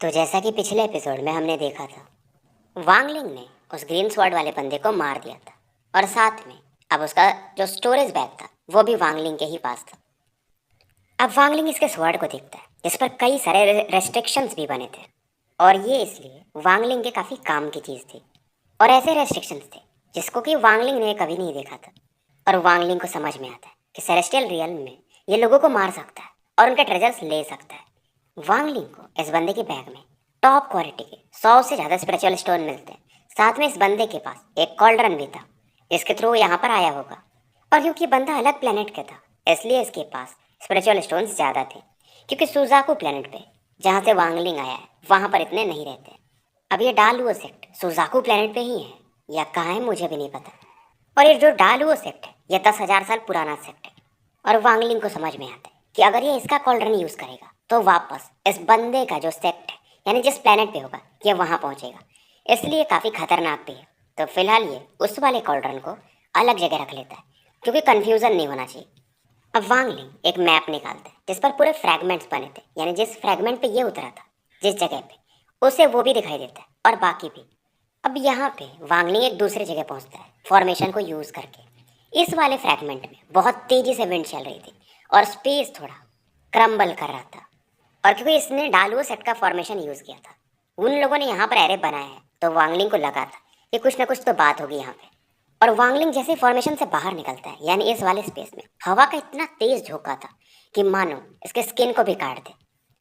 तो जैसा कि पिछले एपिसोड में हमने देखा था, वांगलिंग ने उस ग्रीन स्वॉर्ड वाले बंदे को मार दिया था और साथ में अब उसका जो स्टोरेज बैग था वो भी वांगलिंग के ही पास था। अब वांगलिंग इसके स्वॉर्ड को देखता है जिस पर कई सारे रेस्ट्रिक्शंस भी बने थे और ये इसलिए वांगलिंग के काफ़ी काम की चीज़ थी और ऐसे रेस्ट्रिक्शंस थे जिसको कि वांगलिंग ने कभी नहीं देखा था। और वांगलिंग को समझ में आता है कि सेलेस्टियल रियल में ये लोगों को मार सकता है और उनके ट्रेजर्स ले सकता है। वांगलिंग को इस बंदे के बैग में टॉप क्वालिटी के 100 से ज़्यादा स्पिरिचुअल स्टोन मिलते हैं। साथ में इस बंदे के पास एक कॉल्ड्रन भी था जिसके थ्रू यहाँ पर आया होगा। और क्योंकि बंदा अलग प्लेनेट का था इसलिए इसके पास स्पिरिचुअल स्टोन्स ज़्यादा थे, क्योंकि सुजाकू प्लेनेट पे जहाँ से वांगलिंग आया है वहाँ पर इतने नहीं रहते। अब ये डालुओ सेक्ट सुजाकू प्लेनेट पे ही है या कहाँ है मुझे भी नहीं पता। और ये जो डालुओ सेक्ट है ये 10,000 साल पुराना सेक्ट है और वांगलिंग को समझ में आता है कि अगर ये इसका कॉल्ड्रन यूज़ करेगा तो वापस इस बंदे का जो सेक्ट है यानी जिस प्लेनेट पे होगा ये वहाँ पहुँचेगा, इसलिए काफ़ी खतरनाक भी है। तो फिलहाल ये उस वाले कॉल्ड्रन को अलग जगह रख लेता है क्योंकि कन्फ्यूज़न नहीं होना चाहिए। अब वांगलिंग एक मैप निकालता है जिस पर पूरे फ्रैगमेंट्स बने थे, यानी जिस फ्रैगमेंट पे ये उतरा था जिस जगह पे उसे वो भी दिखाई देता है और बाकी भी। अब यहाँ पे वांगलिंग एक दूसरी जगह पहुँचता है फॉर्मेशन को यूज़ करके। इस वाले फ्रैगमेंट में बहुत तेज़ी से विंड चल रही थी और स्पेस थोड़ा क्रम्बल कर रहा था। और क्योंकि इसने डालुओ सेट का फॉर्मेशन यूज़ किया था, उन लोगों ने यहाँ पर एरे बनाया है, तो वांगलिंग को लगा था कि कुछ ना कुछ तो बात होगी यहाँ पे। और वांगलिंग जैसे फॉर्मेशन से बाहर निकलता है यानी इस वाले स्पेस में हवा का इतना तेज झोंका था कि मानो इसके स्किन को भी काट दे।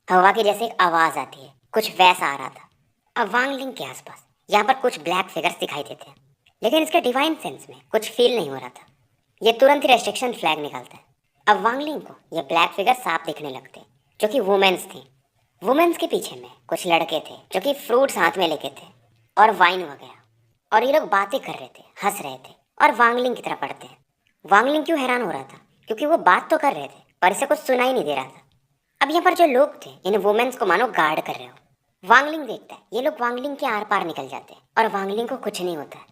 हवा की जैसे एक आवाज़ आती है कुछ वैसा आ रहा था। अब वांगलिंग के आसपास यहाँ पर कुछ ब्लैक फिगर्स दिखाई देते हैं, लेकिन इसके डिवाइन सेंस में कुछ फील नहीं हो रहा था। ये तुरंत ही रेस्ट्रिक्शन फ्लैग निकालता है। अब वांगलिंग को ये ब्लैक फिगर साफ दिखने लगते हैं जो कि वुमेन्स थी। वुमेन्स के पीछे में कुछ लड़के थे जो कि फ्रूट्स हाथ में लेके थे और वाइन वगैरह, और ये लोग बातें कर रहे थे, हंस रहे थे और वांगलिंग की तरफ पढ़ते हैं। वांगलिंग क्यों हैरान हो रहा था, क्योंकि वो बात तो कर रहे थे और इसे कुछ सुनाई नहीं दे रहा था। अब यहाँ पर जो लोग थे इन वुमेन्स को मानो गार्ड कर रहे हो। वांगलिंग देखता है ये लोग वांगलिंग के आर पार निकल जाते हैं और वांगलिंग को कुछ नहीं होता है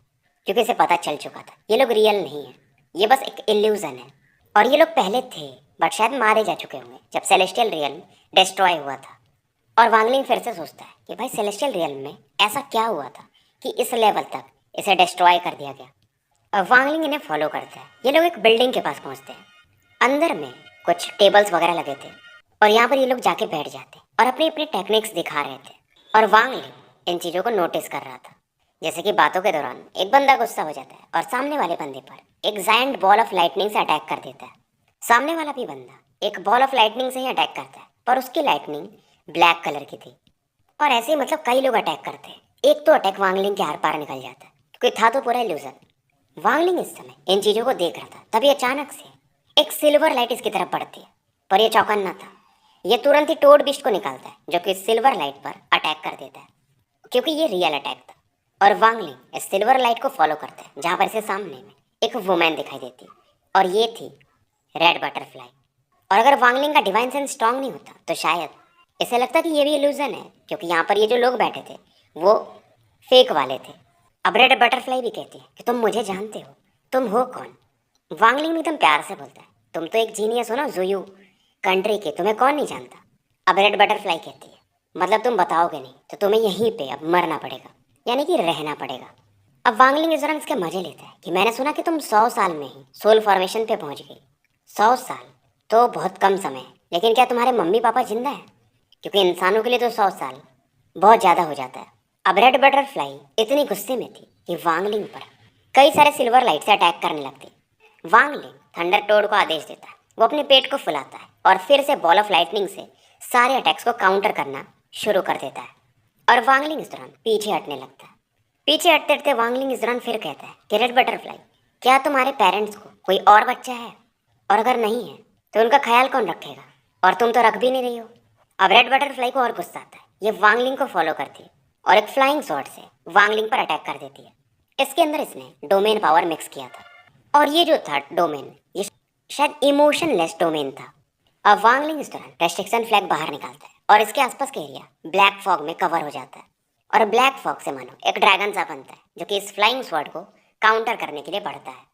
क्योंकि इसे पता चल चुका था ये लोग रियल नहीं है, ये बस एक इल्यूजन है। और ये लोग पहले थे बट शायद मारे जा चुके होंगे जब सेलेस्टियल रियल डिस्ट्रॉय हुआ था। और वांगलिंग फिर से सोचता है कि भाई सेलेस्टियल रियल में ऐसा क्या हुआ था कि इस लेवल तक इसे डिस्ट्रॉय कर दिया गया। अब वांगलिंग इन्हें फॉलो करता है। ये लोग एक बिल्डिंग के पास पहुंचते हैं। अंदर में कुछ टेबल्स वगैरह लगे थे और यहाँ पर ये लोग जाके बैठ जाते और अपनी अपनी टेक्निक्स दिखा रहे थे। और वांगलिंग इन चीज़ों को नोटिस कर रहा था, जैसे कि बातों के दौरान एक बंदा गुस्सा हो जाता है और सामने वाले बंदे पर एक जायंट बॉल ऑफ लाइटनिंग से अटैक कर देता है। सामने वाला भी बंदा एक बॉल ऑफ लाइटनिंग से ही अटैक करता है पर उसकी लाइटनिंग ब्लैक कलर की थी। और ऐसे ही मतलब कई लोग अटैक करते हैं, एक तो अटैक वांगलिंग के आर पार निकल जाता है क्योंकि था तो पूरा इल्यूजन। वांगलिंग इस समय इन चीज़ों को देख रहा था, तभी अचानक से एक सिल्वर लाइट इसकी तरफ पड़ती है पर यह चौकन्ना था। ये तुरंत ही टोड बिस्ट को निकालता है जो कि सिल्वर लाइट पर अटैक कर देता है क्योंकि ये रियल अटैक था। और वांगलिंग इस सिल्वर लाइट को फॉलो करता है जहाँ पर इसे सामने में एक वुमेन दिखाई देती और ये थी रेड बटरफ्लाई। और अगर वांगलिंग का डिवाइन सेंस स्ट्रांग नहीं होता तो शायद इसे लगता कि ये भी इल्यूजन है, क्योंकि यहाँ पर ये जो लोग बैठे थे वो फेक वाले थे। अब रेड बटरफ्लाई भी कहती है कि तुम मुझे जानते हो, तुम हो कौन। वांगलिंग भी एकदम प्यार से बोलता है तुम तो एक जीनियस हो ना जुयू कंट्री के, तुम्हें कौन नहीं जानता। अब रेड बटरफ्लाई कहती है मतलब तुम बताओगे नहीं तो तुम्हें यहीं पे अब मरना पड़ेगा, यानी कि रहना पड़ेगा। अब वांगलिंग इस दौरान इसके मजे लेता है कि मैंने सुना कि तुम 100 साल में ही सोल फॉर्मेशन पे पहुंच गई। 100 साल तो बहुत कम समय है, लेकिन क्या तुम्हारे मम्मी पापा जिंदा है, क्योंकि इंसानों के लिए तो 100 साल बहुत ज़्यादा हो जाता है। अब रेड बटरफ्लाई इतनी गुस्से में थी कि वांगलिंग पर कई सारे सिल्वर लाइट से अटैक करने लगती। वांगलिंग थंडर टोड को आदेश देता है, वो अपने पेट को फुलाता है और फिर से बॉल ऑफ लाइटनिंग से सारे अटैक्स को काउंटर करना शुरू कर देता है। और वांगलिंग इस दौरान पीछे हटने लगता है। पीछे हटते हटते वांगलिंग इस दौरान फिर कहता है कि रेड बटरफ्लाई क्या तुम्हारे पेरेंट्स को कोई और बच्चा है, और अगर नहीं है तो उनका ख्याल कौन रखेगा, और तुम तो रख भी नहीं रही हो। अब रेड बटरफ्लाई को और गुस्सा आता है, ये वांगलिंग को फॉलो करती है और एक फ्लाइंग शॉट से वांगलिंग पर अटैक कर देती है। इसके अंदर इसने डोमेन पावर मिक्स किया था और ये जो था डोमेन ये शायद इमोशनलेस डोमेन था। अब वांगलिंग इस दौरान रेस्ट्रिक्शन फ्लैग बाहर निकालता है और इसके आसपास का एरिया ब्लैक फॉग में कवर हो जाता है और ब्लैक फॉग से मानो एक ड्रैगन सा बनता है जो कि इस फ्लाइंग स्वॉर्ड को काउंटर करने के लिए बढ़ता है।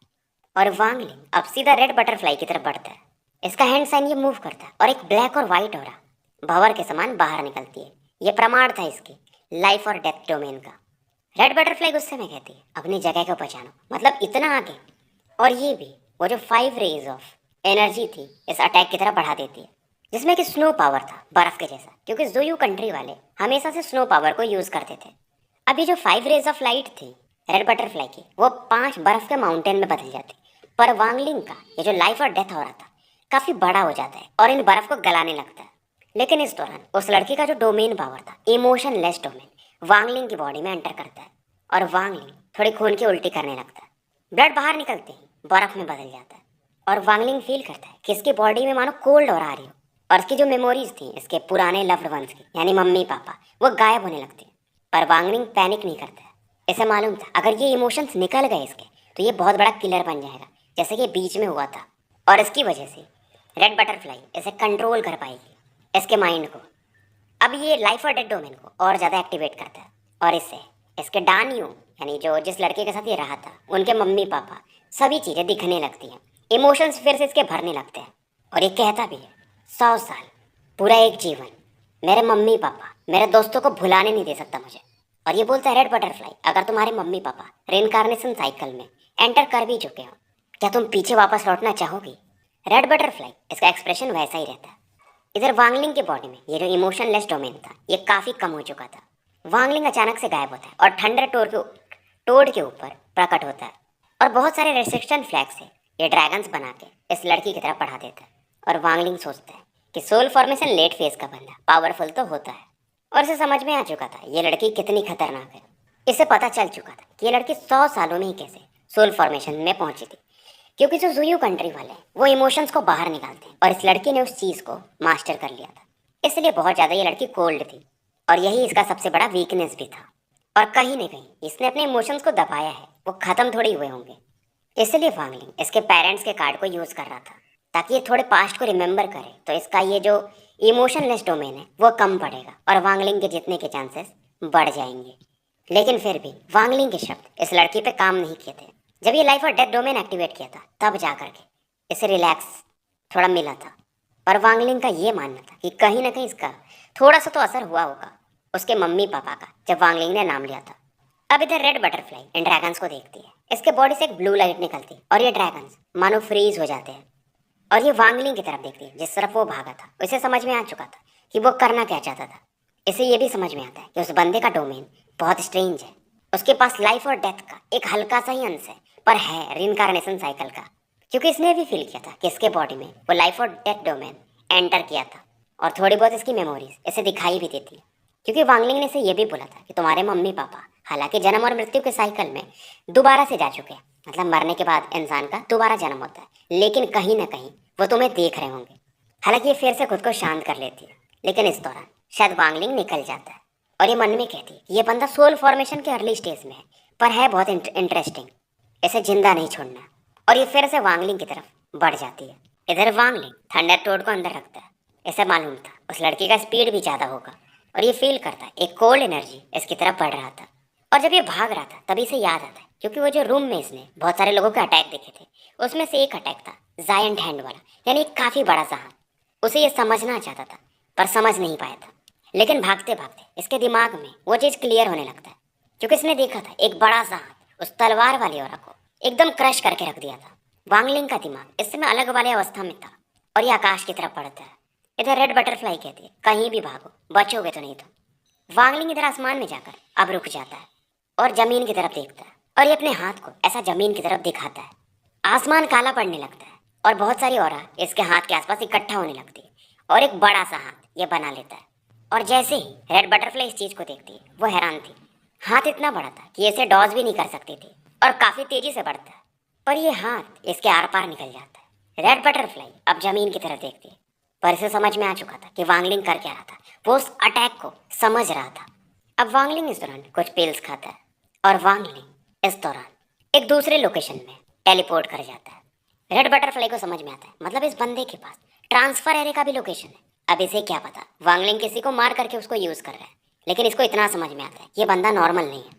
और वांगलिंग अब सीधा रेड बटरफ्लाई की तरफ बढ़ता है। इसका हैंड साइन ये मूव करता है और एक ब्लैक और वाइट ऑरा भंवर के समान बाहर निकलती है, ये प्रमाण था इसके लाइफ और डेथ डोमेन का। रेड बटरफ्लाई गुस्से में कहती है, अपनी जगह को पहचानो, मतलब इतना आगे। और ये भी वो जो 5 रेज ऑफ एनर्जी थी इस अटैक की तरफ बढ़ा देती है, जिसमें कि स्नो पावर था, बर्फ के जैसा, क्योंकि जोयू कंट्री वाले हमेशा से स्नो पावर को यूज करते थे। अभी जो 5 रेज ऑफ लाइट थी रेड बटरफ्लाई की, वो 5 बर्फ के माउंटेन में बदल जाती। पर वांगलिंग का ये जो लाइफ और डेथ हो रहा था काफी बड़ा हो जाता है और इन बर्फ को गलाने लगता है। लेकिन इस दौरान उस लड़की का जो डोमेन पावर था, इमोशनलेस डोमेन, वांगलिंग की बॉडी में एंटर करता है और वांगलिंग थोड़ी खून की उल्टी करने लगता है। ब्लड बाहर निकलते ही बर्फ में बदल जाता है और वांगलिंग फील करता है कि इसकी बॉडी में मानो कोल्ड और आ रही हो, और इसकी जो मेमोरीज थी इसके पुराने लव्ड वंस की, यानी मम्मी पापा, वो गायब होने लगती है। पर वांगलिंग पैनिक नहीं करता है। इसे मालूम था अगर ये इमोशंस निकल गए इसके तो ये बहुत बड़ा किलर बन जाएगा, जैसे कि बीच में हुआ था। और इसकी वजह से रेड बटरफ्लाई इसे कंट्रोल कर पाएगी, इसके माइंड को। अब ये लाइफ और डेथ डोमेन को और ज़्यादा एक्टिवेट करता है और इससे इसके डानियो, यानी जो जिस लड़के के साथ ये रहा था, उनके मम्मी पापा, सभी चीज़ें दिखने लगती हैं। इमोशंस फिर से इसके भरने लगते हैं और ये कहता भी है, 100 साल, पूरा एक जीवन, मेरे मम्मी पापा, मेरे दोस्तों को भुलाने नहीं दे सकता मुझे। और ये बोलता है, रेड बटरफ्लाई, अगर तुम्हारे मम्मी पापा रेनकार्नेशन साइकिल में एंटर कर भी चुके हो, क्या तुम पीछे वापस लौटना चाहोगी? रेड बटरफ्लाई, इसका एक्सप्रेशन वैसा ही रहता है। इधर वांगलिंग की बॉडी में ये जो इमोशनलेस डोमेन था ये काफ़ी कम हो चुका था। वांगलिंग अचानक से गायब होता है और थंडर टोड के ऊपर प्रकट होता है और बहुत सारे रेस्ट्रिक्शन फ्लैग से ये ड्रैगन्स बना के इस लड़की की तरफ बढ़ा देता है। और वांगलिंग सोचता है कि सोल फॉर्मेशन लेट फेज का बंदा पावरफुल तो होता है, और इसे समझ में आ चुका था ये लड़की कितनी खतरनाक है। इसे पता चल चुका था कि ये लड़की 100 सालों में ही कैसे सोल फॉर्मेशन में पहुंची थी, क्योंकि जो जुयू कंट्री वाले हैं वो इमोशंस को बाहर निकालते हैं और इस लड़की ने उस चीज़ को मास्टर कर लिया था। इसलिए बहुत ज़्यादा ये लड़की कोल्ड थी और यही इसका सबसे बड़ा वीकनेस भी था। और कहीं ना कहीं इसने अपने इमोशंस को दबाया है, वो ख़त्म थोड़ी हुए होंगे। इसलिए वांगलिंग इसके पेरेंट्स के कार्ड को यूज़ कर रहा था ताकि ये थोड़े पास्ट को रिमेंबर करे, तो इसका ये जो इमोशनलेस डोमेन है वो कम पड़ेगा और वांगलिंग के जीतने के चांसेस बढ़ जाएंगे। लेकिन फिर भी वांगलिंग के शब्द इस लड़की पे काम नहीं किए थे। जब ये लाइफ और डेथ डोमेन एक्टिवेट किया था तब जा करके इसे रिलैक्स थोड़ा मिला था। पर वांगलिंग का ये मानना था कि कहीं ना कहीं इसका थोड़ा सा तो असर हुआ होगा उसके मम्मी पापा का, जब वांगलिंग ने नाम लिया था। अब इधर रेड बटरफ्लाई इन ड्रैगन्स को देखती है। इसके बॉडी से एक ब्लू लाइट निकलती है और ये ड्रैगन्स मानो फ्रीज हो जाते हैं और ये वांगलिंग की तरफ देखती है जिस तरफ वो भागा था। उसे समझ में आ चुका था कि वो करना क्या चाहता था। इसे ये भी समझ में आता है कि उस बंदे का डोमेन बहुत स्ट्रेंज है। उसके पास लाइफ और डेथ का एक हल्का सा ही अंश है, पर है रिइंकार्नेशन साइकिल का, क्योंकि इसने भी फील किया था कि इसके बॉडी में वो लाइफ और डेथ डोमेन एंटर किया था और थोड़ी बहुत इसकी मेमोरीज इसे दिखाई भी देती है। क्योंकि वांगलिंग ने इसे ये भी बोला था कि तुम्हारे मम्मी पापा हालांकि जन्म और मृत्यु के साइकिल में दोबारा से जा चुके हैं, मतलब मरने के बाद इंसान का दोबारा जन्म होता है, लेकिन कहीं ना कहीं वो तुम्हें देख रहे होंगे। हालांकि ये फिर से खुद को शांत कर लेती है, लेकिन इस दौरान शायद वांगलिंग निकल जाता है और ये मन में कहती है कि ये बंदा सोल फॉर्मेशन के अर्ली स्टेज में है, पर है बहुत इंटरेस्टिंग, इसे जिंदा नहीं छोड़ना। और ये फिर से वांगलिंग की तरफ बढ़ जाती है। इधर वांगलिंग थंडर टोड को अंदर रखता है। इसे मालूम था उस लड़की का स्पीड भी ज़्यादा होगा और ये फील करता है एक कोल्ड एनर्जी इसकी तरफ बढ़ रहा था। और जब ये भाग रहा था तभी इसे याद आता है, क्योंकि वो जो रूम में इसने बहुत सारे लोगों के अटैक देखे थे उसमें से एक अटैक था जायंट हैंड वाला, यानी काफ़ी बड़ा सा हाथ। उसे ये समझना चाहता था पर समझ नहीं पाया था। लेकिन भागते भागते इसके दिमाग में वो चीज़ क्लियर होने लगता है, क्योंकि इसने देखा था एक बड़ा सा हाथ उस तलवार वाली औरत को एकदम क्रश करके रख दिया था। वांगलिंग का दिमाग इस समय अलग वाली अवस्था में था और ये आकाश की तरफ बढ़ता है। इधर रेड बटरफ्लाई कहती है, कहीं भी भागो, बचोगे तो नहीं तो। वांगलिंग इधर आसमान में जाकर अब रुक जाता है और जमीन की तरफ देखता है और ये अपने हाथ को ऐसा जमीन की तरफ दिखाता है। आसमान काला पड़ने लगता है और बहुत सारी औरा इसके हाथ के आसपास इकट्ठा होने लगती है और एक बड़ा सा हाथ ये बना लेता है। और जैसे ही रेड बटरफ्लाई इस चीज़ को देखती है वो हैरान थी। हाथ इतना बड़ा था कि इसे डॉज भी नहीं कर सकती थी और काफ़ी तेज़ी से बढ़ता है, पर ये हाथ इसके आर पार निकल जाता है। रेड बटरफ्लाई अब जमीन की तरफ देखती है, पर इसे समझ में आ चुका था कि वांगलिंग कर क्या रहा था। वो उस अटैक को समझ रहा था। अब वांगलिंग इस दौरान कुछ पिल्स खाता है और वांगलिंग इस दौरान एक दूसरे लोकेशन में टेलीपोर्ट कर जाता है। रेड बटरफ्लाई को समझ में आता है, मतलब इस बंदे के पास ट्रांसफर एरे का भी लोकेशन है। अब इसे क्या पता वांगलिंग किसी को मार करके उसको यूज़ कर रहा है, लेकिन इसको इतना समझ में आता है कि ये बंदा नॉर्मल नहीं है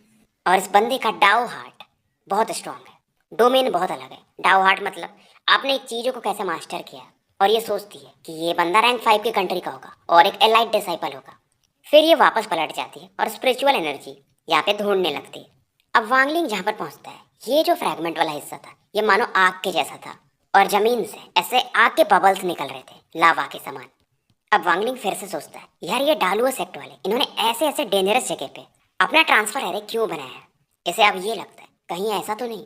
और इस बंदे का डाओ हार्ट बहुत स्ट्रांग है, डोमेन बहुत अलग है। डाओ हार्ट मतलब आपने एक चीज़ों को कैसे मास्टर किया, और ये सोचती है कि ये बंदा रैंक 5 की कंट्री का होगा और एक एलाइट डिसाइपल होगा। फिर ये वापस पलट जाती है और स्पिरिचुअल एनर्जी यहाँ पे ढूंढने लगती है। अब वांगलिंग जहाँ पर पहुँचता है, ये जो फ्रैगमेंट वाला हिस्सा था ये मानो आग के जैसा था और जमीन से ऐसे आग के बबल्स निकल रहे थे लावा के समान। अब वांगलिंग फिर से सोचता है, यार ये डालुआ सेक्ट वाले इन्होंने ऐसे ऐसे डेंजरस जगह पे अपना ट्रांसफर एरे क्यों बनाया है। इसे अब ये लगता है कहीं ऐसा तो नहीं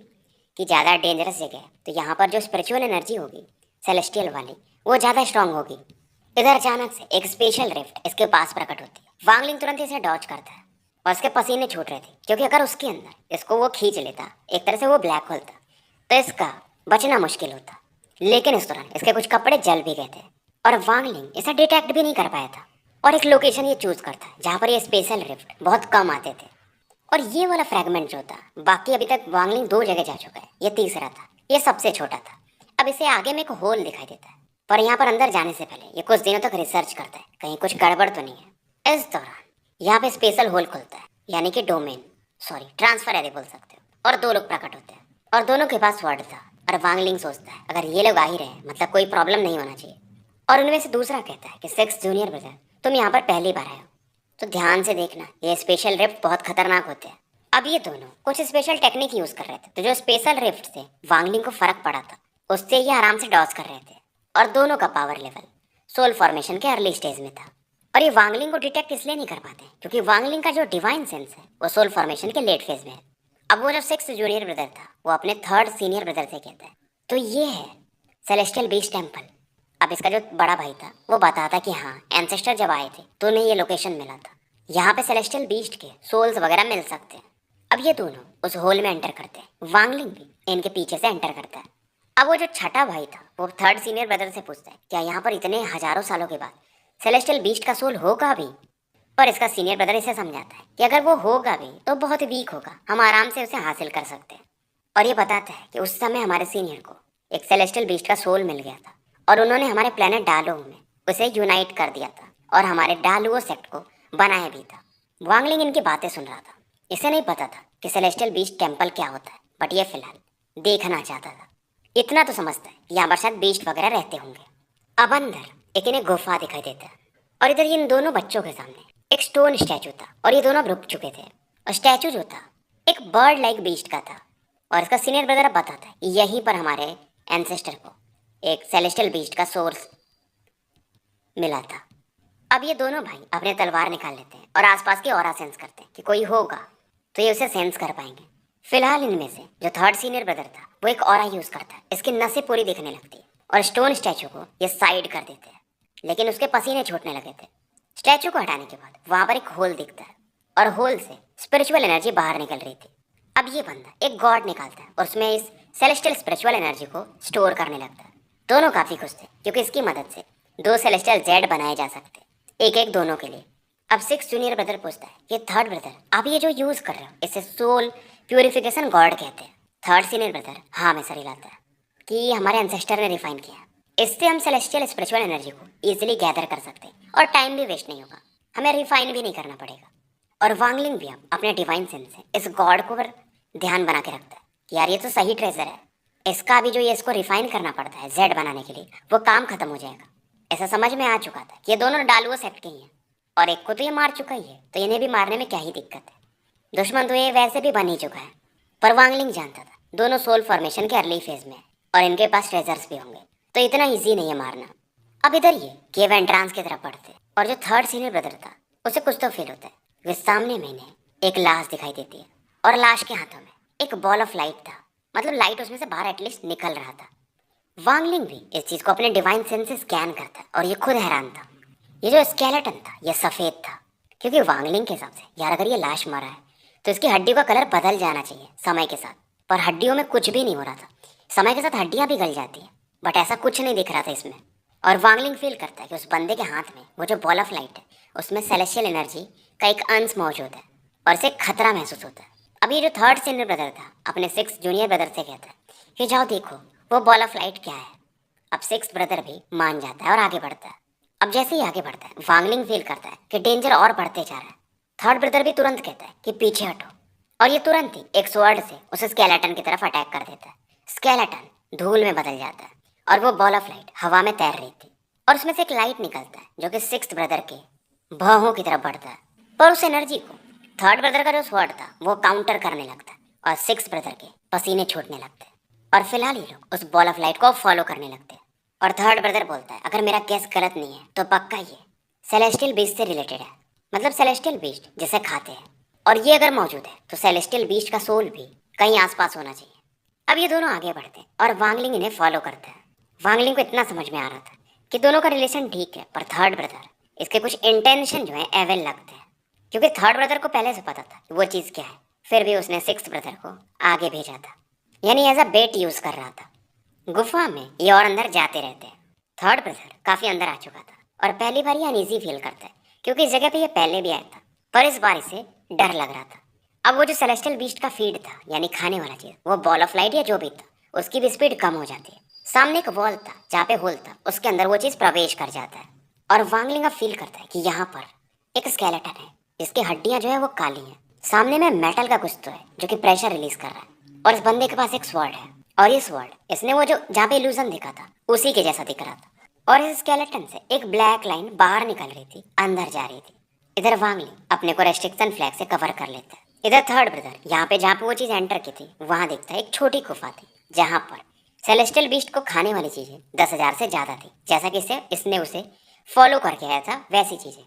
कि ज़्यादा डेंजरस जगह है तो यहाँ पर जो स्पिरिचुअल एनर्जी होगी सेलेस्टियल वाली वो ज़्यादा स्ट्रांग होगी। इधर अचानक से एक स्पेशल रिफ्ट इसके पास प्रकट होती है। वांगलिंग तुरंत इसे डॉज करता है और उसके पसीने छूट रहे थे क्योंकि अगर उसके अंदर इसको वो खींच लेता, एक तरह से वो ब्लैक होल था, तो इसका बचना मुश्किल होता। लेकिन इस दौरान इसके कुछ कपड़े जल भी गए थे और वांगलिंग इसे डिटेक्ट भी नहीं कर पाया था और एक लोकेशन ये चूज करता है जहाँ पर ये स्पेशल रिफ्ट बहुत कम आते थे। और ये वाला फ्रैगमेंट जो था, बाकी अभी तक वांगलिंग 2 जगह जा चुका है, ये तीसरा था, ये सबसे छोटा था। अब इसे आगे में एक होल दिखाई देता है, पर यहाँ पर अंदर जाने से पहले ये कुछ दिनों तक रिसर्च करता है कहीं कुछ गड़बड़ तो नहीं है। इस दौरान यहाँ पे स्पेशल होल खुलता है, यानी कि ट्रांसफर एरे बोल सकते हो, और 2 लोग प्रकट होते हैं और दोनों के पास वर्ड था। और वांगलिंग सोचता है अगर ये लोग आ ही रहे मतलब कोई प्रॉब्लम नहीं होना चाहिए। और उनमें से दूसरा कहता है कि 6 जूनियर ब्रदर, तुम यहाँ पर पहली बार आए हो तो ध्यान से देखना, ये स्पेशल रिफ्ट बहुत खतरनाक होते हैं। अब ये दोनों कुछ स्पेशल टेक्निक यूज कर रहे थे, तो जो स्पेशल रिफ्ट से वांगलिंग को फर्क पड़ा था उससे ये आराम से डॉज कर रहे थे। और दोनों का पावर लेवल सोल फॉर्मेशन के अर्ली स्टेज में था। और ये वांगलिंग को डिटेक्ट इसलिए नहीं कर पाते क्योंकि वांगलिंग का जो डिवाइन सेंस है वो सोल फॉर्मेशन के लेट फेज में है। अब वो जो 6 जूनियर ब्रदर था वो अपने 3rd सीनियर ब्रदर से कहता है, तो ये है सेलेस्टियल बीच टेम्पल। अब इसका जो बड़ा भाई था वो बताता कि हाँ, एंसेस्टर जब आए थे तो उन्हें ये लोकेशन मिला था, यहाँ पे सेलेस्टियल बीस्ट के सोल्स वगैरह मिल सकते हैं। अब ये दोनों उस होल में एंटर करते हैं, वांगलिंग भी इनके पीछे से एंटर करता है। अब वो जो छठा भाई था वो 3rd सीनियर ब्रदर से पूछता है, क्या यहाँ पर इतने हजारों सालों के बाद सेलेस्टियल बीस्ट का सोल होगा भी। पर इसका सीनियर ब्रदर इसे समझाता है कि अगर वो होगा भी तो बहुत वीक होगा, हम आराम से उसे हासिल कर सकते हैं। और ये बताता है कि उस समय हमारे सीनियर को एक सेलेस्टियल बीस्ट का सोल मिल गया था और उन्होंने हमारे प्लेनेट डालो में उसे यूनाइट कर दिया था और हमारे डालुओ सेक्ट को बनाया भी था। वांगलिंग इनकी बातें सुन रहा था, इसे नहीं पता था कि सेलेस्टियल बीस्ट टेम्पल क्या होता है, बट ये फिलहाल देखना चाहता था। इतना तो समझता है कि यहाँ पर शायद बीस्ट वगैरह रहते होंगे। अब अंदर एक इन्हें गुफा दिखाई देता है और इधर इन दोनों बच्चों के सामने एक स्टोन स्टैचू था और ये दोनों अब रुक चुके थे। और स्टैचू जो था एक बर्ड लाइक बीस्ट का था और इसका सीनियर ब्रदर बताता है यहीं पर हमारे एंसेस्टर को एक सेलेस्टियल बीस्ट का सोर्स मिला था। अब ये दोनों भाई अपने तलवार निकाल लेते हैं और आसपास की ऑरा सेंस करते हैं कि कोई होगा तो ये उसे सेंस कर पाएंगे। फिलहाल इनमें से जो 3rd सीनियर ब्रदर था वो एक ऑरा यूज करता है, इसकी नसें पूरी दिखने लगती है और स्टोन स्टैचू को ये साइड कर देते हैं, लेकिन उसके पसीने छूटने लगे थे। स्टैचू को हटाने के बाद वहां पर एक होल दिखता है और होल से स्पिरिचुअल एनर्जी बाहर निकल रही थी। अब ये बंदा एक गॉड निकालता है और उसमें इस सेलेस्टियल स्पिरिचुअल एनर्जी को स्टोर करने लगता है। दोनों काफी खुश थे क्योंकि इसकी मदद से 2 सेलेस्टियल जेड बनाए जा सकते, एक एक दोनों के लिए। अब 6 जूनियर ब्रदर पूछता है, ये 3rd ब्रदर आप ये जो यूज कर रहे हो इसे सोल प्यूरिफिकेशन गॉड कहते हैं। 3rd सीनियर ब्रदर हाँ में सर हिलाता है कि हमारे एंसेस्टर ने रिफाइन किया, इससे हम सेलेस्टियल स्पिरिचुअल एनर्जी को इजीली गैदर कर सकते हैं और टाइम भी वेस्ट नहीं होगा, हमें रिफाइन भी नहीं करना पड़ेगा। और वांगलिंग भी अब अपने डिवाइन सेंस से इस गॉड को पर ध्यान बना के रखता है कि यार ये तो सही ट्रेजर है, इसका भी जो ये इसको रिफाइन करना पड़ता है जेड बनाने के लिए वो काम खत्म हो जाएगा। ऐसा समझ में आ चुका था कि ये दोनों डालुओ सेक्ट के ही हैं और एक को तो ये मार चुका ही है, तो इन्हें भी मारने में क्या ही दिक्कत है, दुश्मन तो ये वैसे भी बन ही चुका है। पर वांगलिंग जानता था दोनों सोल फॉर्मेशन के अर्ली फेज में और इनके पास ट्रेजर्स भी होंगे, तो इतना ईजी नहीं है मारना। अब इधर ये केव एंट्रांस की तरफ बढ़ते और जो 3rd सीनियर ब्रदर था उसे कुछ तो फील होता है। वे सामने में इन्हें एक लाश दिखाई देती है और लाश के हाथों में एक बॉल ऑफ लाइट था, मतलब लाइट उसमें से बाहर एटलीस्ट निकल रहा था। वांगलिंग भी इस चीज को अपने डिवाइन सेंस से स्कैन करता है और ये खुद हैरान था। ये जो स्केलेटन था ये सफेद था क्योंकि वांगलिंग के हिसाब से यार अगर ये लाश मरा है तो इसकी हड्डियों का कलर बदल जाना चाहिए समय के साथ, पर हड्डियों में कुछ भी नहीं हो रहा था। समय के साथ हड्डियां भी गल जाती हैं, बट ऐसा कुछ नहीं दिख रहा था इसमें। और वांगलिंग फील करता है कि उस बंदे के हाथ में वो जो बॉल ऑफ लाइट है उसमें सेलेस्टियल एनर्जी का एक अंश मौजूद है और इसे खतरा महसूस होता है। अब ये जो 3rd सीनियर ब्रदर था अपने 6 जूनियर ब्रदर से कहता है कि जाओ देखो वो बॉल ऑफ लाइट क्या है। अब 6 ब्रदर भी मान जाता है और आगे बढ़ता है। अब जैसे ही आगे बढ़ता है वांगलिंग फील करता है कि डेंजर और बढ़ते जा रहा है। 3rd ब्रदर भी तुरंत कहता है कि पीछे हटो और ये तुरंत ही एक स्वॉर्ड से उस स्केलेटन की तरफ अटैक कर देता है। स्केलेटन धूल में बदल जाता है और वो बॉल ऑफ लाइट हवा में तैर रही थी और उसमें से एक लाइट निकलता है जो कि 6th ब्रदर के भौहों की तरफ बढ़ता है, पर उस एनर्जी को थर्ड ब्रदर का जो स्वॉर्ड था वो काउंटर करने लगता है और सिक्स ब्रदर के पसीने छूटने लगते हैं। और फिलहाल ये लोग उस बॉल ऑफ लाइट को फॉलो करने लगते हैं। और थर्ड ब्रदर बोलता है, अगर मेरा केस गलत नहीं है तो पक्का ये सेलेस्टियल बीस्ट से रिलेटेड है। मतलब सेलेस्टियल बीस्ट जिसे खाते हैं, और ये अगर मौजूद है तो सेलेस्टियल बीस्ट का सोल भी कहीं आसपास होना चाहिए। अब ये दोनों आगे बढ़ते हैं और वांगलिंग इन्हें फॉलो करता है। वांगलिंग को इतना समझ में आ रहा था कि दोनों का रिलेशन ठीक है, पर थर्ड ब्रदर इसके कुछ इंटेंशन जो है एविल लगते हैं, क्योंकि थर्ड ब्रदर को पहले से पता था कि वो चीज़ क्या है। फिर भी उसने सिक्स ब्रदर को आगे भेजा था, यानी एज अ बेट यूज कर रहा था। गुफा में ये और अंदर जाते रहते हैं। थर्ड ब्रदर काफी अंदर आ चुका था और पहली बार ये अनईजी फील करता है, क्योंकि इस जगह पे ये पहले भी आया था, पर इस बार इसे डर लग रहा था। अब वो जो सेलेस्टियल बीस्ट का फीड था, यानी खाने वाला चीज, वो बॉल ऑफ लाइट या जो भी था, उसकी भी स्पीड कम हो जाती है। सामने एक वॉल था जहाँ पे होल था, उसके अंदर वो चीज प्रवेश कर जाता है। और वांगलिंग फील करता है कि यहाँ पर एक स्केलेटन है जिसकी हड्डियां जो है वो काली हैं। सामने में मेटल का कुछ तो है जो कि प्रेशर रिलीज कर रहा है, और इस बंदे के पास एक स्वॉर्ड है। और ये स्वॉर्ड इसने वो जो जहाँ पे इल्यूजन देखा था उसी के जैसा दिख रहा था। और इस स्केलेटन से एक ब्लैक लाइन बाहर निकल रही थी, अंदर जा रही थी। इधर वांगली अपने को रेस्ट्रिक्शन फ्लैग से कवर कर लेता है। इधर थर्ड ब्रदर यहाँ पे जहाँ पे वो चीज एंटर की थी वहां देखता है एक छोटी गुफा थी जहां पर सेलेस्टियल बीस्ट को खाने वाली चीजें 10,000 से ज्यादा थी, जैसा कि इसने उसे फॉलो करके आया था वैसी चीजें।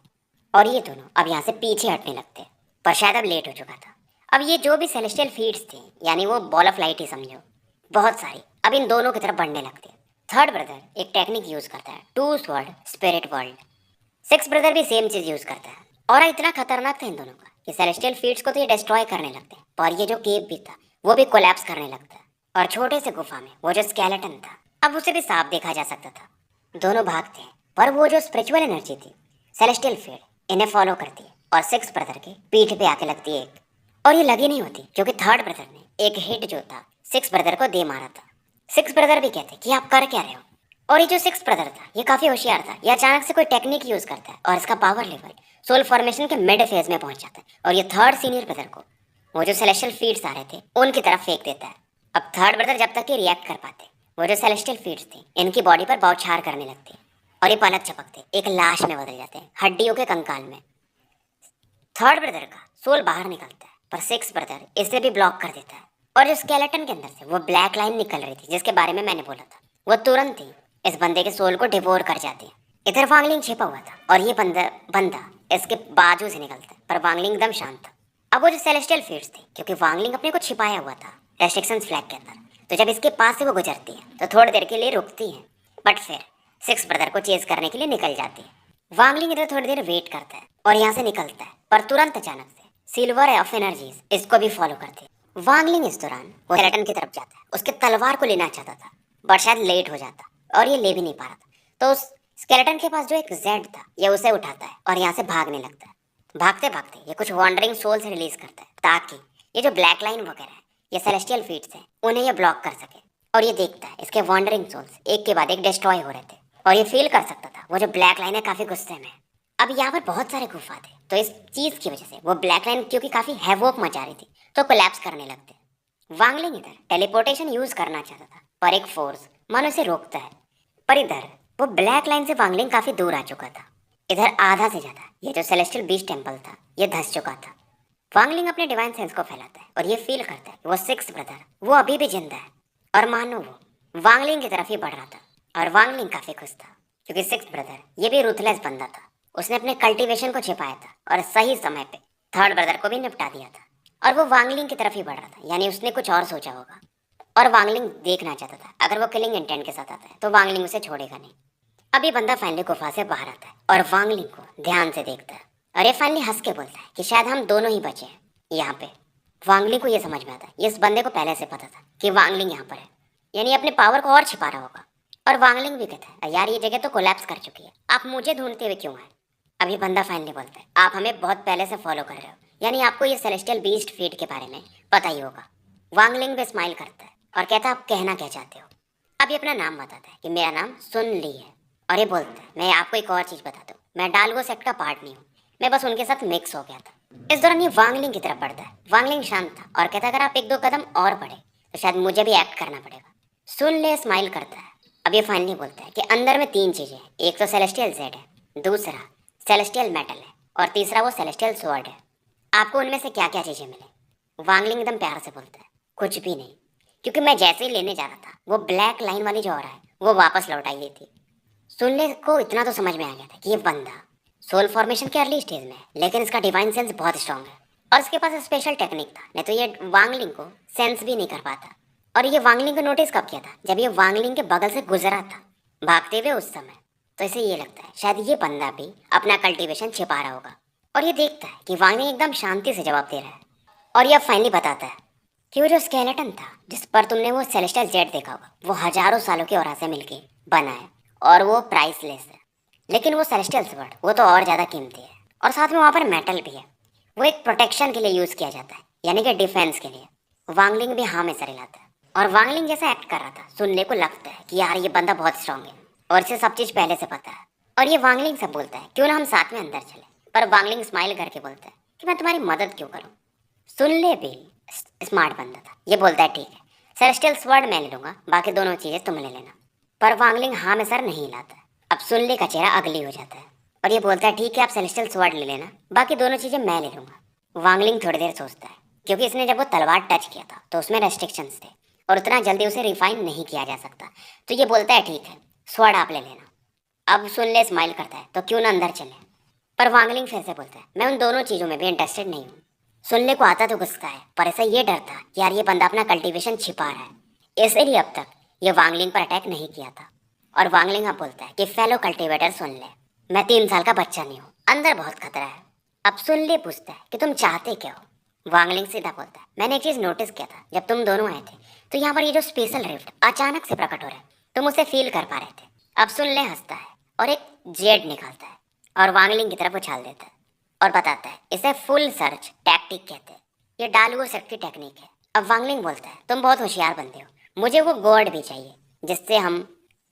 और ये दोनों अब यहाँ से पीछे हटने लगते हैं, पर शायद अब लेट हो चुका था। अब ये जो भी सेलेस्टियल फीड्स थी, यानी वो बॉल ऑफ लाइट ही समझो, बहुत सारी अब इन दोनों की तरफ बढ़ने लगते हैं। थर्ड ब्रदर एक टेक्निक यूज करता है, two sword spirit world. Six brother भी सेम चीज यूज करता है। और इतना खतरनाक था इन दोनों का कि सेलेस्टियल फीड्स को तो ये डिस्ट्रॉय करने लगते हैं, और ये जो केव भी था वो भी कोलैप्स करने लगता है। और छोटे से गुफा में वो जो स्केलेटन था, अब उसे भी साफ देखा जा सकता था। दोनों भागते हैं, पर वो जो स्पिरिचुअल एनर्जी थी, सेलेस्टियल फीड, इन्हें फॉलो करती है और सिक्स ब्रदर के पीठ पे आके लगती है एक। और ये लगी नहीं होती, क्योंकि थर्ड ब्रदर ने एक हिट जो था सिक्स ब्रदर को दे मारा था। सिक्स ब्रदर भी कहते कि आप कर क्या रहे हो। और ये जो सिक्स ब्रदर था ये काफी होशियार था, ये अचानक से कोई टेक्निक यूज करता है और इसका पावर लेवल सोल फॉर्मेशन के मिड फेज में पहुंच जाता है, और ये थर्ड सीनियर ब्रदर को वो जो सेलेस्टियल फीड्स आ रहे थे उनकी तरफ फेंक देता है। अब थर्ड ब्रदर जब तक ये रिएक्ट कर पाते, वो जो सेलेस्टियल फीड्स थे इनकी बॉडी पर बौछार करने लगते हैं, और ये पलक झपकते एक लाश में बदल जाते हैं, हड्डियों के कंकाल में। थर्ड ब्रदर का सोल बाहर निकलता है, पर सिक्स ब्रदर इसे भी ब्लॉक कर देता है। और जो स्केलेटन के अंदर से वो ब्लैक लाइन निकल रही थी जिसके बारे में मैंने बोला था, वो तुरंत ही इस बंदे के सोल को डिवोर कर जाती है। इधर वांगलिंग छिपा हुआ था, और ये बंदा इसके बाजू से निकलता है, पर वांगलिंग एकदम शांत था। अब वो जो सेलेस्टियल फीड्स थे, क्योंकि वांगलिंग अपने को छिपाया हुआ था रेस्ट्रिक्शंस फ्लैग के अंदर, तो जब इसके पास से वो गुजरती है तो थोड़ी देर के लिए रुकती है, बट फिर सिक्स ब्रदर को चेज करने के लिए निकल जाती है। वांगलिंग इधर थोड़ी देर वेट करता है और यहाँ से निकलता है, पर तुरंत अचानक से सिल्वर ऑफ एनर्जीज इसको भी फॉलो करती है। वांगलिंग इस दौरान वो स्केलेटन की तरफ जाता है, उसके तलवार को लेना चाहता था, बट शायद लेट हो जाता और ये ले भी नहीं पा रहा था। तो उस स्केलेटन के पास जो एक जेड था ये उसे उठाता है और यहाँ से भागने लगता है। भागते भागते ये कुछ वॉन्डरिंग सोल्स रिलीज करता है, ताकि ये जो ब्लैक लाइन वगैरह है, ये सेलेस्टियल फीड्स हैं, उन्हें ये ब्लॉक कर सके। और ये देखता है इसके वॉन्डरिंग सोल्स एक के बाद एक डिस्ट्रॉय हो रहे थे, और ये फील कर सकता था वो जो ब्लैक लाइन है काफी गुस्से में है। अब यहाँ पर बहुत सारे गुफा थे, तो इस चीज की वजह से वो ब्लैक लाइन क्योंकि काफी हैवोक मचा रही थी तो कोलैप्स करने लगते। वांगलिंग इधर टेलीपोर्टेशन यूज करना चाहता था, पर एक फोर्स मानो इसे रोकता है। पर इधर वो ब्लैक लाइन से वांगलिंग काफी दूर आ चुका था। इधर आधा से ज्यादा ये जो सेलेस्टियल बीस्ट टेंपल था ये धंस चुका था। वांगलिंग अपने डिवाइन सेंस को फैलाता है और ये फील करता है कि वो सिक्स ब्रदर वो अभी भी जिंदा है, और मानो वो वांगलिंग की तरफ ही बढ़ रहा था। और वांगलिंग काफी खुश था, क्योंकि सिक्स ब्रदर ये भी रूथलेस बंदा था। उसने अपने कल्टीवेशन को छिपाया था और सही समय पे थर्ड ब्रदर को भी निपटा दिया था, और वो वांगलिंग की तरफ ही बढ़ रहा था, यानी उसने कुछ और सोचा होगा। और वांगलिंग देखना चाहता था अगर वो किलिंग इंटेंट के साथ आता है तो वांगलिंग उसे छोड़ेगा नहीं। अब ये बंदा फाइनली गुफा से बाहर आता है और वांगलिंग को ध्यान से देखता है, और ये फाइनली हंस के बोलता है कि शायद हम दोनों ही बचे हैं यहाँ पे। वांगलिंग को ये समझ में आता है, ये इस बंदे को पहले से पता था कि वांगलिंग यहाँ पर है, यानी अपने पावर को और छिपा रहा होगा। और वांगलिंग भी कहता है, यार ये जगह तो कोलैप्स कर चुकी है, आप मुझे ढूंढते हुए क्यों आए। अब ये बंदा फाइनली बोलता है, आप हमें बहुत पहले से फॉलो कर रहे हो, यानी आपको ये सेलेस्टियल बीस्ट फीड के बारे में पता ही होगा। वांगलिंग भी स्माइल करता है और कहता है, आप कहना क्या चाहते हो। अब ये अपना नाम बताता है कि मेरा नाम सुन ली है, और ये बोलता है, मैं आपको एक और चीज़ बता दूँ, मैं डालगो सेक्ट का पार्ट नहीं हूँ, मैं बस उनके साथ मिक्स हो गया था। इस दौरान ये वांगलिंग की तरफ बढ़ता है। वांगलिंग शांत था और कहता है, अगर आप एक दो कदम और बढ़े तो शायद मुझे भी एक्ट करना पड़ेगा। सुन ले स्माइल करता है। अब ये फाइनली बोलता है कि अंदर में तीन चीज़ें हैं, एक तो सेलेस्टियल जेड है, दूसरा सेलेस्टियल मेटल है और तीसरा वो सेलेस्टियल स्वॉर्ड है। आपको उनमें से क्या क्या चीज़ें मिले? वांगलिंग एकदम प्यार से बोलता है, कुछ भी नहीं, क्योंकि मैं जैसे ही लेने जा रहा था वो ब्लैक लाइन वाली जो हो रहा है वो वापस लौट आई थी। सुनने को इतना तो समझ में आ गया था कि ये बंदा सोल फॉर्मेशन के अर्ली स्टेज में है, लेकिन इसका डिवाइन सेंस बहुत स्ट्रांग है और इसके पास स्पेशल टेक्निक था, नहीं तो ये वांगलिंग को सेंस भी नहीं कर पाता। और ये वांगलिंग को नोटिस कब किया था? जब ये वांगलिंग के बगल से गुजरा था भागते हुए उस समय। तो इसे ये लगता है शायद ये बंदा भी अपना कल्टीवेशन छिपा रहा होगा और ये देखता है कि वांगलिंग एकदम शांति से जवाब दे रहा है और ये फाइनली बताता है कि वो जो स्केलेटन था जिस पर तुमने वो सेलेस्टियल जेट देखा होगा वो हजारों सालों की औरा से मिलके बना है और वो प्राइसलेस है। लेकिन वो सेलेस्टियल स्वॉर्ड वो तो और ज़्यादा कीमती है और साथ में वहाँ पर मेटल भी है। वो एक प्रोटेक्शन के लिए यूज़ किया जाता है, यानी कि डिफेंस के लिए। वांगलिंग भी हाँ में सर हिलाता है और वांगलिंग जैसा एक्ट कर रहा था सुनने को लगता है कि यार ये बंदा बहुत स्ट्रांग है और इसे सब चीज़ पहले से पता है। और ये वांगलिंग से बोलता है क्यों ना हम साथ में अंदर चले, पर वांगलिंग स्माइल करके बोलता है कि मैं तुम्हारी मदद क्यों करूँ। सुनले भी स्मार्ट बंदा था, ये बोलता है ठीक है सेलेस्टियल स्वॉर्ड मैं ले लूँगा, बाकी दोनों चीज़ें तुम ले लेना। पर वांगलिंग हाँ में सर नहीं हिलाता है। अब सुनले का चेहरा अगली हो जाता है और ये बोलता है ठीक है आप सेलेस्टियल स्वॉर्ड ले लेना, बाकी दोनों चीज़ें मैं ले लूँगा। वांगलिंग थोड़ी देर सोचता है क्योंकि इसने जब वो तलवार टच किया था तो उसमें रेस्ट्रिक्शंस थे और उतना जल्दी उसे रिफाइन नहीं किया जा सकता। तो ये बोलता है ठीक है स्वॉर्ड आप ले लेना। अब सुनले स्माइल करता है तो क्यों ना अंदर चले, पर वांगलिंग फिर से बोलता है मैं उन दोनों चीज़ों में भी इंटरेस्टेड नहीं हूँ। सुनले को आता तो गुस्सा है, पर ऐसा ये डर था कि यार ये बंदा अपना कल्टीवेशन छिपा रहा है, इसलिए अब तक ये वांगलिंग पर अटैक नहीं किया था। और वांगलिंग अब बोलता है कि फेलो कल्टीवेटर सुन ले, मैं 3 साल का बच्चा नहीं हूँ, अंदर बहुत खतरा है। अब सुन ले पूछता है कि तुम चाहते क्या हो। वांगलिंग सीधा बोलता है मैंने एक चीज़ नोटिस किया था जब तुम दोनों आए थे, तो यहाँ पर ये जो स्पेशल रिफ्ट अचानक से प्रकट हो रहा है तुम उसे फील कर पा रहे थे। अब सुन ले हंसता है और एक जेड निकालता है और वांगलिंग की तरफ उछाल देता है और बताता है इसे फुल सर्च टैक्टिक कहते हैं, ये डालुओ सेट की टेक्निक है। अब वांगलिंग बोलता है तुम बहुत होशियार बंदे हो, मुझे वो गॉड भी चाहिए जिससे हम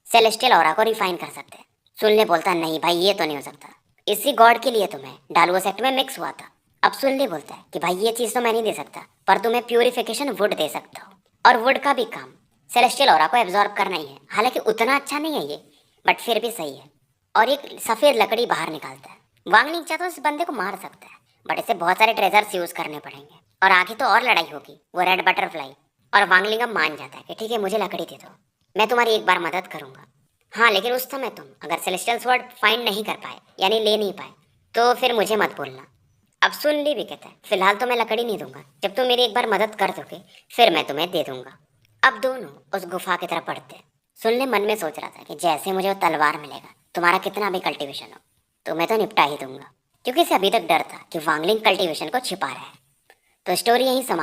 सेलेस्टियल ऑरा को रिफाइन कर सकते हैं। सुनले बोलता है नहीं भाई ये तो नहीं हो सकता, इसी गॉड के लिए तुम्हें डालुओ सेट में मिक्स हुआ था। अब सुनले बोलता है कि भाई ये चीज़ तो मैं नहीं दे सकता, पर तुम्हें प्यूरिफिकेशन वुड दे सकता हो और वुड का भी काम सेलेस्टियल ऑरा को एब्जॉर्ब करना ही है। हालांकि उतना अच्छा नहीं है ये, बट फिर भी सही है। और एक सफ़ेद लकड़ी बाहर निकालता है। वांगलिंग चाहता तो इस बंदे को मार सकता है, बट इसे बहुत सारे ट्रेजर्स यूज़ करने पड़ेंगे और आगे तो और लड़ाई होगी, वो रेड बटरफ्लाई। और वांगलिंग अब मान जाता है कि ठीक है मुझे लकड़ी दे दो, मैं तुम्हारी एक बार मदद करूंगा। हाँ लेकिन उस समय तुम अगर सेलेस्टियल स्वॉर्ड फाइंड नहीं कर पाए, यानी ले नहीं पाए, तो फिर मुझे मत बोलना। अब सुन ली भी कहता है फिलहाल तो मैं लकड़ी नहीं दूंगा, जब तुम मेरी एक बार मदद कर दोगे फिर मैं तुम्हें दे दूंगा। अब दोनों उस गुफा की तरफ बढ़ते। सुन ले मन में सोच रहा था कि जैसे मुझे वो तलवार मिलेगा, तुम्हारा कितना भी कल्टीवेशन हो तो मैं तो निपटा ही दूंगा, क्योंकि इसे अभी तक डर था कि वांगलिंग कल्टीवेशन को छिपा रहा है। तो स्टोरी यहीं समाप्त।